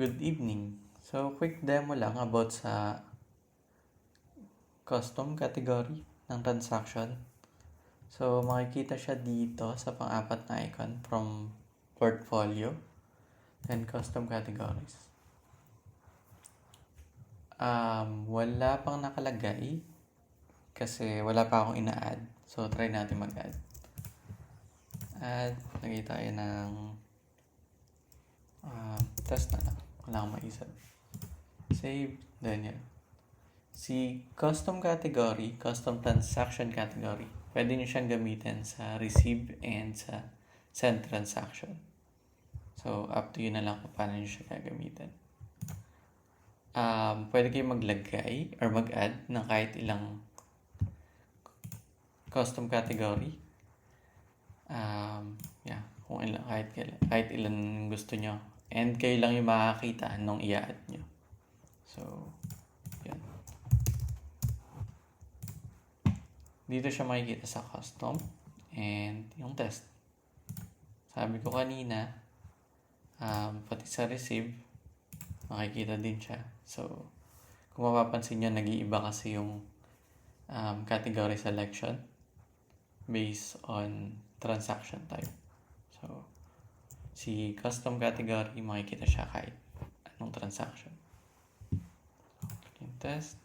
Good evening. So, quick demo lang about sa custom category ng transaction. So, makikita siya dito sa pang-apat na icon from portfolio and custom categories. Wala pang nakalagay kasi wala pa akong ina-add. So, try natin mag-add. Add, lagay tayo ng test na lang. Wala akong maisip. Save, then yan. Si custom category, custom transaction category, pwede nyo siyang gamitin sa receive and sa send transaction. So, up to you na lang kung paano nyo siya gagamitin. Pwede kayo maglagay or mag-add ng kahit ilang custom category. Kung ilang, kahit ilan gusto nyo. And kayo lang yung makakita nung i-add nyo. So, yan. Dito siya makikita sa custom and yung test. Sabi ko kanina, pati sa receive, makikita din siya. So, kung mapapansin nyo, nag-iiba kasi yung category selection based on transaction type. So, si custom category, makikita siya kahit anong transaction. Yung test.